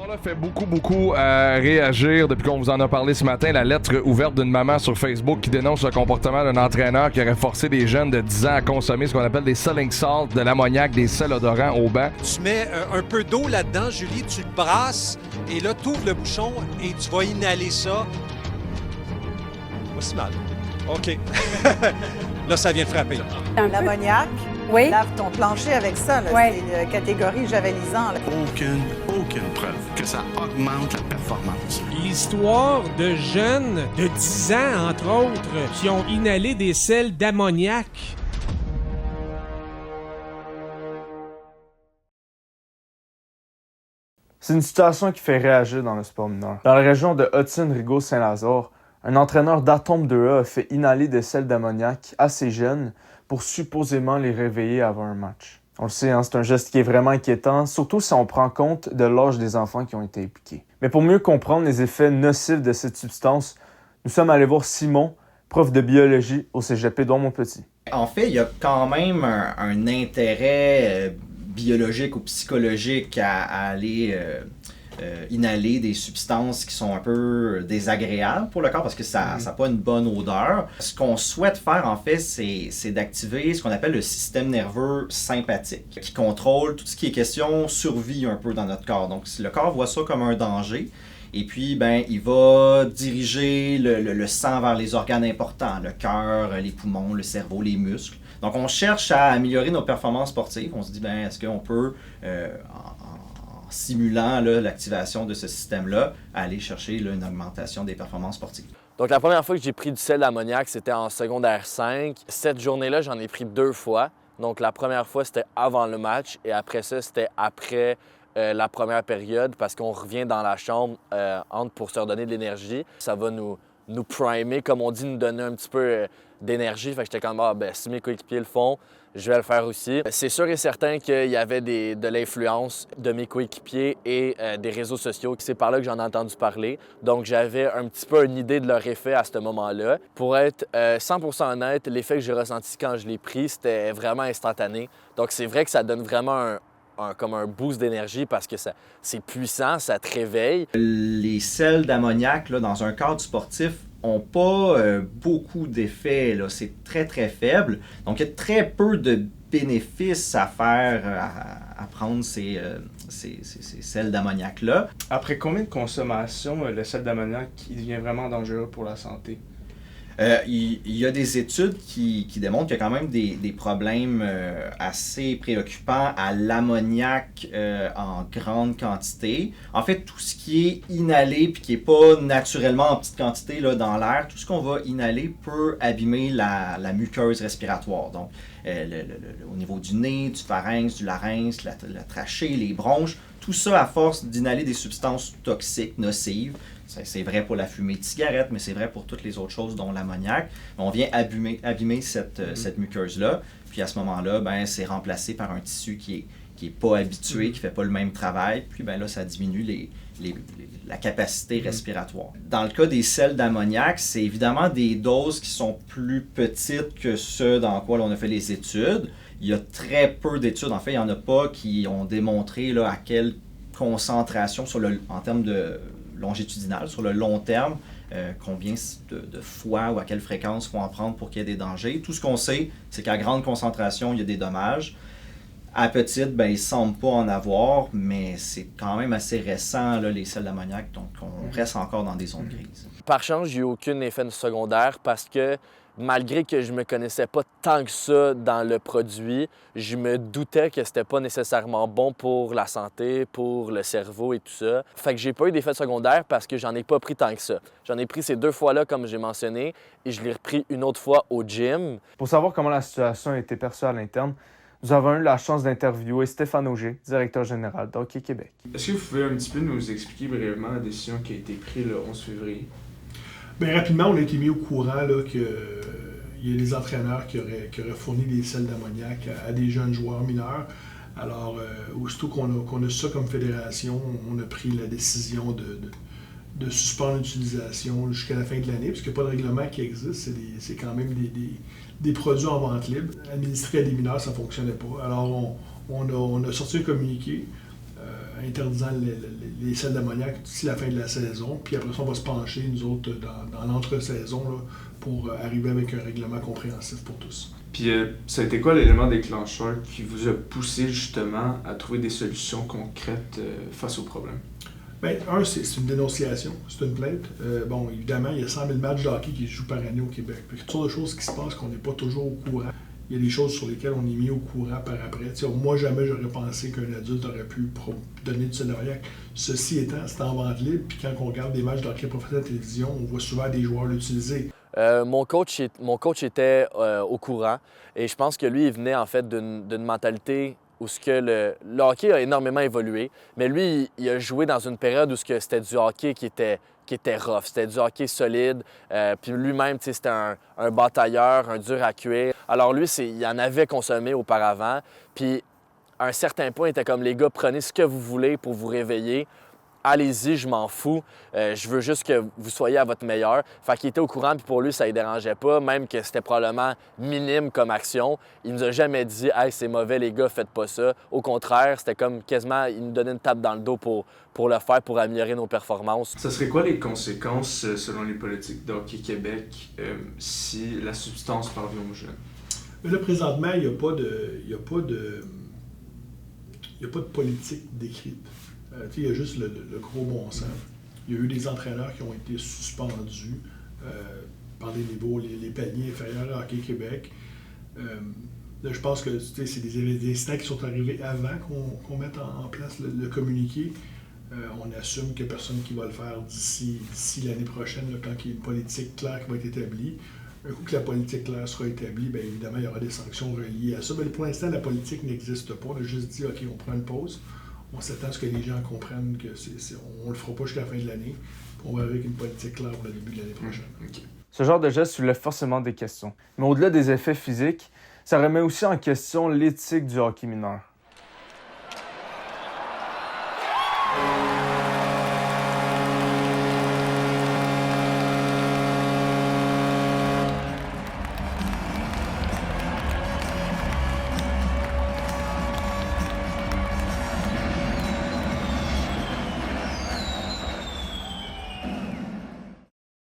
Là, fait beaucoup réagir depuis qu'on vous en a parlé ce matin. La lettre ouverte d'une maman sur Facebook qui dénonce le comportement d'un entraîneur qui aurait forcé des jeunes de 10 ans à consommer ce qu'on appelle des selling salts, de l'ammoniac, des sels odorants au banc. Tu mets un peu d'eau là-dedans, Julie, tu le brasses et là, tu ouvres le bouchon et tu vas inhaler ça. Pas si mal. OK. Là, ça vient de frapper. L'ammoniac, Oui. lave ton plancher avec ça. Là. Oui. C'est catégorie javelisant. Là. Aucune preuve que ça augmente la performance. L'histoire de jeunes de 10 ans, entre autres, qui ont inhalé des sels d'ammoniac. C'est une situation qui fait réagir dans le sport mineur. Dans la région de Hudson-Rigaud-Saint-Lazare, un entraîneur d'Atome 2A a fait inhaler des sels d'ammoniac à ses jeunes pour supposément les réveiller avant un match. On le sait, c'est un geste qui est vraiment inquiétant, surtout si on prend compte de l'âge des enfants qui ont été impliqués. Mais pour mieux comprendre les effets nocifs de cette substance, nous sommes allés voir Simon, prof de biologie au cégep Édouard-Montpetit. En fait, il y a quand même un intérêt biologique ou psychologique à aller inhaler des substances qui sont un peu désagréables pour le corps parce que ça n'a pas une bonne odeur. Ce qu'on souhaite faire, en fait, c'est d'activer ce qu'on appelle le système nerveux sympathique qui contrôle tout ce qui est question survie un peu dans notre corps. Donc, si le corps voit ça comme un danger, et puis, il va diriger le sang vers les organes importants, le cœur, les poumons, le cerveau, les muscles. Donc, on cherche à améliorer nos performances sportives. On se dit, est-ce qu'on peut, en simulant l'activation de ce système-là, aller chercher une augmentation des performances sportives. Donc, la première fois que j'ai pris du sel d'ammoniac, c'était en secondaire 5. Cette journée-là, j'en ai pris 2 fois. Donc, la première fois, c'était avant le match et après ça, c'était après la première période parce qu'on revient dans la chambre pour se redonner de l'énergie. Ça va nous primer, comme on dit, nous donner un petit peu d'énergie. Fait que j'étais comme, si mes coéquipiers le font, je vais le faire aussi. C'est sûr et certain qu'il y avait de l'influence de mes coéquipiers et des réseaux sociaux. C'est par là que j'en ai entendu parler. Donc, j'avais un petit peu une idée de leur effet à ce moment-là. Pour être 100% honnête, l'effet que j'ai ressenti quand je l'ai pris, c'était vraiment instantané. Donc, c'est vrai que ça donne vraiment comme un boost d'énergie parce que c'est puissant, ça te réveille. Les sels d'ammoniac, dans un cadre sportif, n'ont pas beaucoup d'effets. C'est très, très faible. Donc, il y a très peu de bénéfices à faire à prendre ces sels d'ammoniac-là. Après combien de consommation, le sel d'ammoniac il devient vraiment dangereux pour la santé? Il y a des études qui démontrent qu'il y a quand même des problèmes assez préoccupants à l'ammoniac en grande quantité. En fait, tout ce qui est inhalé puis qui n'est pas naturellement en petite quantité dans l'air, tout ce qu'on va inhaler peut abîmer la muqueuse respiratoire. Donc, au niveau du nez, du pharynx, du larynx, la trachée, les bronches, tout ça à force d'inhaler des substances toxiques, nocives. C'est vrai pour la fumée de cigarette, mais c'est vrai pour toutes les autres choses, dont l'ammoniac. On vient abîmer cette muqueuse-là. Puis à ce moment-là, c'est remplacé par un tissu qui est pas habitué, qui fait pas le même travail. Puis là, ça diminue la capacité respiratoire. Dans le cas des sels d'ammoniac, c'est évidemment des doses qui sont plus petites que ceux dans lesquels on a fait les études. Il y a très peu d'études. En fait, il n'y en a pas qui ont démontré à quelle concentration en termes de longitudinal, sur le long terme, combien de fois ou à quelle fréquence il faut en prendre pour qu'il y ait des dangers. Tout ce qu'on sait, c'est qu'à grande concentration, il y a des dommages. À petite, il ne semble pas en avoir, mais c'est quand même assez récent, les sels d'ammoniac, donc on reste encore dans des zones grises. Par chance, j'ai eu aucun effet secondaire parce que malgré que je me connaissais pas tant que ça dans le produit, je me doutais que c'était pas nécessairement bon pour la santé, pour le cerveau et tout ça. Fait que j'ai pas eu d'effet secondaire parce que j'en ai pas pris tant que ça. J'en ai pris ces 2 fois-là, comme j'ai mentionné, et je l'ai repris une autre fois au gym. Pour savoir comment la situation a été perçue à l'interne, nous avons eu la chance d'interviewer Stéphane Auger, directeur général d'Hockey Québec. Est-ce que vous pouvez un petit peu nous expliquer brièvement la décision qui a été prise le 11 février? Bien, rapidement, on a été mis au courant qu'il y a des entraîneurs qui auraient fourni des sels d'ammoniac à des jeunes joueurs mineurs. Alors, aussitôt qu'on a ça comme fédération, on a pris la décision de suspendre l'utilisation jusqu'à la fin de l'année, parce qu'il n'y a pas de règlement qui existe. C'est quand même des produits en vente libre. Administrer à des mineurs, ça ne fonctionnait pas. Alors, on a sorti un communiqué interdisant les sels d'ammoniac d'ici la fin de la saison. Puis après ça, on va se pencher, nous autres, dans l'entre-saison là, pour arriver avec un règlement compréhensif pour tous. Puis ça a été quoi l'élément déclencheur qui vous a poussé justement à trouver des solutions concrètes face au problème? Bien, c'est une dénonciation, c'est une plainte. Bon, évidemment, il y a 100 000 matchs de hockey qui se jouent par année au Québec. Il y a toutes sortes de choses qui se passent qu'on n'est pas toujours au courant. Il y a des choses sur lesquelles on est mis au courant par après. T'sais, moi, jamais j'aurais pensé qu'un adulte aurait pu donner du sel d'ammoniac. Ceci étant, c'est en vente libre. Puis quand on regarde des matchs de hockey professionnel à la télévision, on voit souvent des joueurs l'utiliser. Mon coach était au courant et je pense que lui, il venait en fait d'une mentalité où le hockey a énormément évolué, mais lui, il a joué dans une période où c'était du hockey qui était rough, c'était du hockey solide, puis lui-même, c'était un batailleur, un dur à cuire. Alors lui, il en avait consommé auparavant, puis à un certain point, il était comme, les gars, prenez ce que vous voulez pour vous réveiller. Allez-y, je m'en fous. Je veux juste que vous soyez à votre meilleur. Fait qu'il était au courant, puis pour lui, ça ne dérangeait pas, même que c'était probablement minime comme action. Il nous a jamais dit « Hey, c'est mauvais, les gars, faites pas ça ». Au contraire, c'était comme quasiment, il nous donnait une tape dans le dos pour le faire, pour améliorer nos performances. Ça serait quoi les conséquences, selon les politiques d'Hockey Québec, si la substance parvient aux jeunes? Mais là, présentement, il n'y a pas de politique décrite. Il y a juste le gros bon sens. Il y a eu des entraîneurs qui ont été suspendus par les niveaux, les paliers inférieurs à Hockey Québec. Là, je pense que c'est des incidents qui sont arrivés avant qu'on mette en place le communiqué. On assume qu'il n'y a personne qui va le faire d'ici l'année prochaine, là, quand il y a une politique claire qui va être établie. Un coup que la politique claire sera établie, bien évidemment, il y aura des sanctions reliées à ça. Mais pour l'instant, la politique n'existe pas. On a juste dit, OK, on prend une pause. On s'attend à ce que les gens comprennent on ne le fera pas jusqu'à la fin de l'année. On va avec une politique claire pour le début de l'année prochaine. Okay. Ce genre de geste soulève forcément des questions. Mais au-delà des effets physiques, ça remet aussi en question l'éthique du hockey mineur.